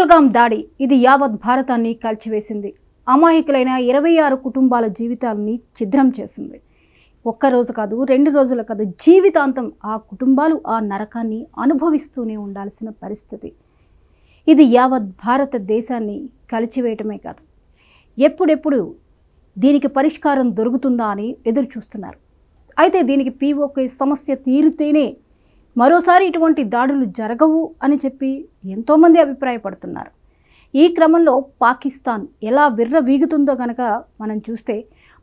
పహల్గాం దాడి ఇది యావత్ భారతాన్ని కలిచివేసింది. అమాయకులైన 26 కుటుంబాల జీవితాలని ఛిద్రం చేసింది. ఒక్కరోజు కాదు, 2 రోజులు కాదు, జీవితాంతం ఆ కుటుంబాలు ఆ నరకాన్ని అనుభవిస్తూనే ఉండాల్సిన పరిస్థితి. ఇది యావత్ భారతదేశాన్ని కలిచివేయటమే కాదు, ఎప్పుడెప్పుడు దీనికి పరిష్కారం దొరుకుతుందా అని ఎదురు చూస్తున్నారు. అయితే దీనికి POK సమస్య తీరితేనే మరోసారి ఇటువంటి దాడులు జరగవు అని చెప్పి ఎంతోమంది అభిప్రాయపడుతున్నారు. ఈ క్రమంలో పాకిస్తాన్ ఎలా విర్రవీగుతుందో కనుక మనం చూస్తే,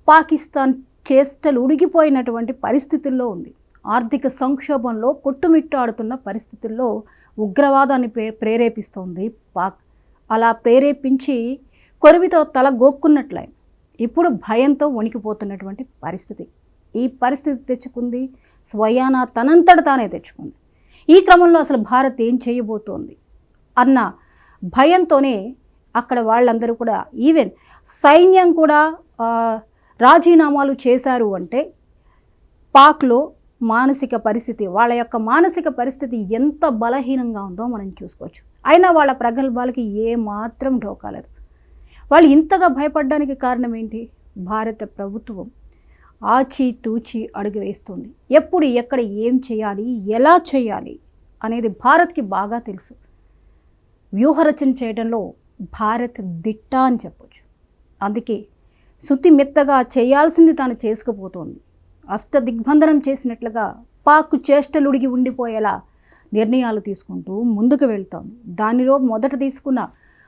పాకిస్తాన్ చేష్టలు ఉడిగిపోయినటువంటి పరిస్థితుల్లో ఉంది. ఆర్థిక సంక్షోభంలో కొట్టుమిట్టాడుతున్న పరిస్థితుల్లో ఉగ్రవాదాన్ని ప్రేరేపిస్తోంది పాక్. అలా ప్రేరేపించి కొరివితో తల గోక్కున్నట్లయి ఇప్పుడు భయంతో వణికిపోతున్నటువంటి పరిస్థితి. ఈ పరిస్థితి తెచ్చుకుంది స్వయానా తనంతట తానే తెచ్చుకుంది. ఈ క్రమంలో అసలు భారత్ ఏం చేయబోతోంది అన్న భయంతోనే అక్కడ వాళ్ళందరూ కూడా, ఈవెన్ సైన్యం కూడా రాజీనామాలు చేశారు అంటే పాక్లో మానసిక పరిస్థితి, వాళ్ళ యొక్క మానసిక పరిస్థితి ఎంత బలహీనంగా ఉందో మనం చూసుకోవచ్చు. అయినా వాళ్ళ ప్రగల్భాలకి ఏమాత్రం ఢోకాలేదు. వాళ్ళు ఇంతగా భయపడడానికి కారణం ఏంటి? భారత ప్రభుత్వం ఆచితూచి అడుగు వేస్తుంది. ఎప్పుడు ఎక్కడ ఏం చేయాలి, ఎలా చేయాలి అనేది భారత్కి బాగా తెలుసు. వ్యూహరచన చేయడంలో భారత్ దిట్ట అని చెప్పొచ్చు. అందుకే శుతి మెత్తగా చేయాల్సింది తాను చేసుకుపోతోంది. అష్టదిగ్బంధనం చేసినట్లుగా పాక్ చేష్టలుడిగి ఉండిపోయేలా నిర్ణయాలు తీసుకుంటూ ముందుకు వెళ్తోంది. దానిలో మొదట తీసుకున్న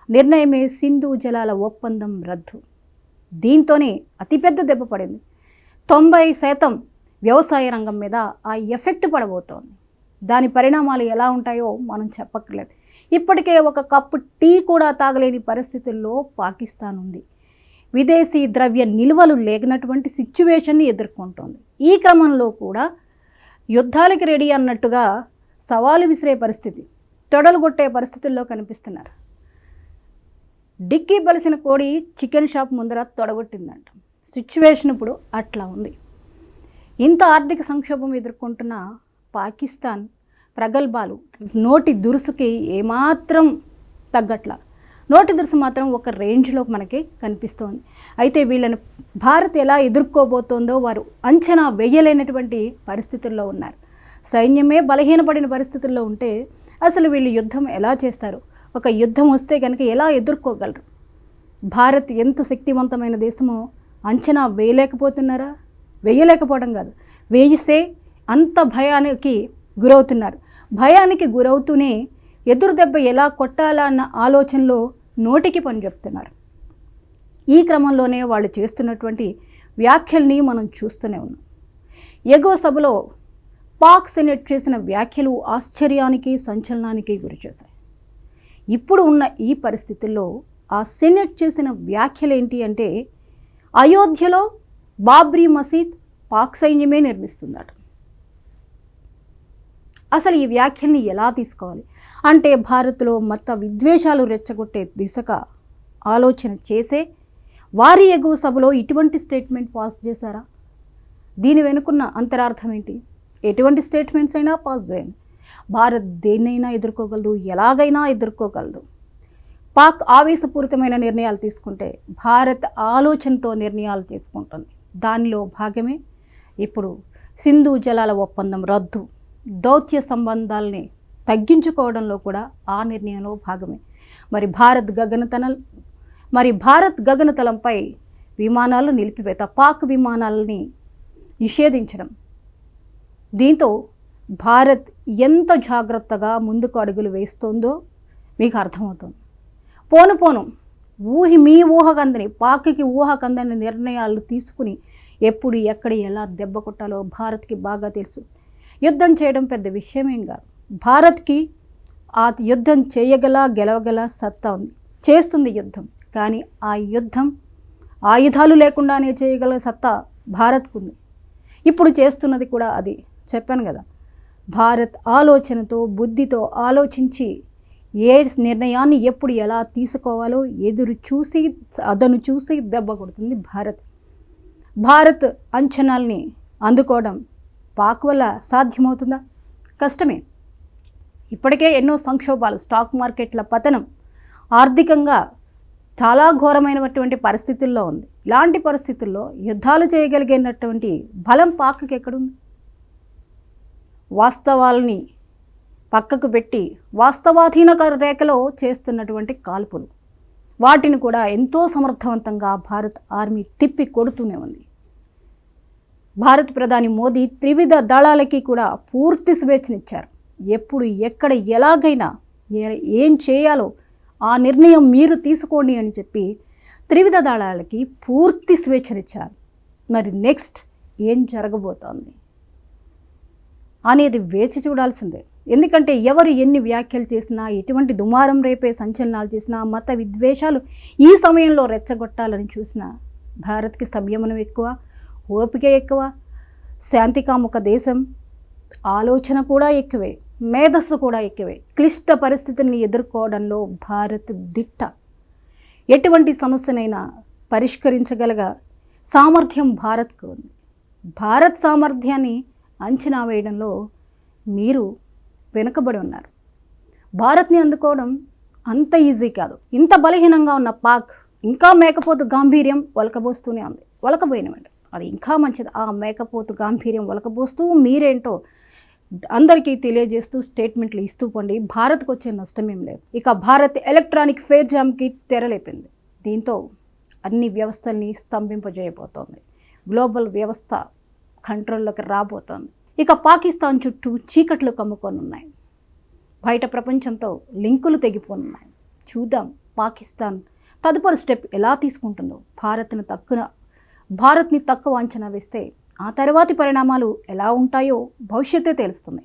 నిర్ణయమే సింధు జలాల ఒప్పందం రద్దు. దీంతోనే అతిపెద్ద దెబ్బ పడింది. 90% వ్యవసాయ రంగం మీద ఆ ఎఫెక్ట్ పడబోతోంది. దాని పరిణామాలు ఎలా ఉంటాయో మనం చెప్పక్కర్లేదు. ఇప్పటికే ఒక కప్పు టీ కూడా తాగలేని పరిస్థితుల్లో పాకిస్తాన్ ఉంది. విదేశీ ద్రవ్య నిల్వలు లేనటువంటి సిచ్యువేషన్ని ఎదుర్కొంటోంది. ఈ క్రమంలో కూడా యుద్ధాలకి రెడీ అన్నట్టుగా సవాలు విసిరే పరిస్థితి, తొడలు కొట్టే పరిస్థితుల్లో కనిపిస్తున్నారు. డిక్కీ బలిసిన కోడి చికెన్ షాప్ ముందర తొడగొట్టిందంట. సిచ్యువేషన్ ఇప్పుడు అట్లా ఉంది. ఇంత ఆర్థిక సంక్షోభం ఎదుర్కొంటున్న పాకిస్తాన్ ప్రగల్భాలు నోటి దురుసుకి ఏమాత్రం తగ్గట్లా. నోటి దురుసు మాత్రం ఒక రేంజ్లో మనకి కనిపిస్తోంది. అయితే వీళ్ళని భారత్ ఎలా ఎదుర్కోబోతోందో వారు అంచనా వేయలేనటువంటి పరిస్థితుల్లో ఉన్నారు. సైన్యమే బలహీనపడిన పరిస్థితుల్లో ఉంటే అసలు వీళ్ళు యుద్ధం ఎలా చేస్తారు? ఒక యుద్ధం వస్తే కనుక ఎలా ఎదుర్కోగలరు? భారత్ ఎంత శక్తివంతమైన దేశమో అంచనా వేయలేకపోతున్నారా? వేయలేకపోవడం కాదు, వేయిస్తే అంత భయానికి గురవుతున్నారు. భయానికి గురవుతూనే ఎదురు దెబ్బ ఎలా కొట్టాలా అన్న ఆలోచనలో నోటికి పని చెప్తున్నారు. ఈ క్రమంలోనే వాళ్ళు చేస్తున్నటువంటి వ్యాఖ్యల్ని మనం చూస్తూనే ఉన్నాం. ఎగువ సభలో పాక్ సెనెట్ చేసిన వ్యాఖ్యలు ఆశ్చర్యానికి సంచలనానికి గురిచేశాయి. ఇప్పుడు ఉన్న ఈ పరిస్థితుల్లో ఆ సెనెట్ చేసిన వ్యాఖ్యలు ఏంటి అంటే, అయోధ్యలో బాబ్రీ మసీద్ పాక్ సైన్యమే నిర్మిస్తుందట. అసలు ఈ వ్యాఖ్యల్ని ఎలా తీసుకోవాలి అంటే, భారత్లో మత విద్వేషాలు రెచ్చగొట్టే దిశగా ఆలోచన చేసే వారి ఎగువ సభలో ఇటువంటి స్టేట్మెంట్ పాస్ చేశారా? దీని వెనుకున్న అంతరార్థం ఏంటి? ఎటువంటి స్టేట్మెంట్స్ అయినా పాస్ చేయండి, భారత్ దేన్నైనా ఎదుర్కోగలదు, ఎలాగైనా ఎదుర్కోగలదు. పాక్ ఆవేశపూరితమైన నిర్ణయాలు తీసుకుంటే భారత్ ఆలోచనతో నిర్ణయాలు తీసుకుంటుంది. దానిలో భాగమే ఇప్పుడు సింధు జలాల ఒప్పందం రద్దు, దౌత్య సంబంధాలని తగ్గించుకోవడంలో కూడా ఆ నిర్ణయంలో భాగమే. భారత్ గగనతలంపై విమానాలు నిలిపివేత, పాక్ విమానాలని నిషేధించడం. దీంతో భారత్ ఎంత జాగ్రత్తగా ముందుకు అడుగులు వేస్తోందో మీకు అర్థమవుతుంది. పోను మీ ఊహకందని, పాక్కి ఊహకందని నిర్ణయాలు తీసుకుని ఎప్పుడు ఎక్కడ ఎలా దెబ్బ కొట్టాలో భారత్కి బాగా తెలుసు. యుద్ధం చేయడం పెద్ద విషయమేం కాదు. భారత్కి ఆ యుద్ధం గెలవగల సత్తా ఉంది, చేస్తుంది యుద్ధం. కానీ ఆ యుద్ధం ఆయుధాలు లేకుండానే చేయగల సత్తా భారత్కు ఉంది. ఇప్పుడు చేస్తున్నది కూడా అది. చెప్పాను కదా, భారత్ ఆలోచనతో బుద్ధితో ఆలోచించి ఏ నిర్ణయాన్ని ఎప్పుడు ఎలా తీసుకోవాలో అదను చూసి దెబ్బ కొడుతుంది భారత్ అంచనాల్ని అందుకోవడం పాక్ వల్ల సాధ్యమవుతుందా? కష్టమే. ఇప్పటికే ఎన్నో సంక్షోభాలు, స్టాక్ మార్కెట్ల పతనం, ఆర్థికంగా చాలా ఘోరమైనటువంటి పరిస్థితుల్లో ఉంది. ఇలాంటి పరిస్థితుల్లో యుద్ధాలు చేయగలిగినటువంటి బలం పాక్కి ఎక్కడుంది? వాస్తవాల్ని పక్కకు పెట్టి వాస్తవాధీన రేఖలో చేస్తున్నటువంటి కాల్పులు, వాటిని కూడా ఎంతో సమర్థవంతంగా భారత్ ఆర్మీ తిప్పి కొడుతూనే ఉంది. భారత ప్రధాని మోదీ త్రివిధ దళాలకి కూడా పూర్తి స్వేచ్ఛనిచ్చారు. ఎప్పుడు ఎక్కడ ఎలాగైనా ఏం చేయాలో ఆ నిర్ణయం మీరు తీసుకోండి అని చెప్పి త్రివిధ దళాలకి పూర్తి స్వేచ్ఛనిచ్చారు. మరి నెక్స్ట్ ఏం జరగబోతోంది అనేది వేచి చూడాల్సిందే. ఎందుకంటే ఎవరు ఎన్ని వ్యాఖ్యలు చేసినా, ఎటువంటి దుమారం రేపే సంచలనాలు చేసినా, మత విద్వేషాలు ఈ సమయంలో రెచ్చగొట్టాలని చూసినా భారత్కి సంయమనం ఎక్కువ, ఓపిక ఎక్కువ, శాంతికాముక దేశం, ఆలోచన కూడా ఎక్కువే, మేధస్సు కూడా ఎక్కువే. క్లిష్ట పరిస్థితుల్ని ఎదుర్కోవడంలో భారత్ దిట్ట. ఎటువంటి సమస్యనైనా పరిష్కరించగలగ సామర్థ్యం భారత్కు ఉంది. భారత్ సామర్థ్యాన్ని అంచనా వేయడంలో మీరు వెనుకబడి ఉన్నారు. భారత్ని అందుకోవడం అంత ఈజీ కాదు. ఇంత బలహీనంగా ఉన్న పాక్ ఇంకా మేకపోతు గాంభీర్యం ఒలకబోస్తూనే ఉంది. ఒలకబోయినవండి, అది ఇంకా మంచిది. ఆ మేకపోతు గాంభీర్యం ఒలకబోస్తూ మీరేంటో అందరికీ తెలియజేస్తూ స్టేట్మెంట్లు ఇస్తూ పండి. భారత్కు వచ్చే నష్టమేం లేదు. ఇక భారత్ ఎలక్ట్రానిక్ ఫేర్ జామ్కి తెరలేపింది. దీంతో అన్ని వ్యవస్థల్ని స్తంభింపజేయబోతోంది. గ్లోబల్ వ్యవస్థ కంట్రోల్లోకి రాబోతోంది. ఇక పాకిస్తాన్ చుట్టూ చీకట్లు కమ్ముకొని ఉన్నాయి. బయట ప్రపంచంతో లింకులు తెగిపోనున్నాయి. చూద్దాం పాకిస్తాన్ తదుపరి స్టెప్ ఎలా తీసుకుంటుందో. భారత్ని తక్కువ అంచనా వేస్తే ఆ తర్వాతి పరిణామాలు ఎలా ఉంటాయో భవిష్యత్తే తెలుస్తుంది.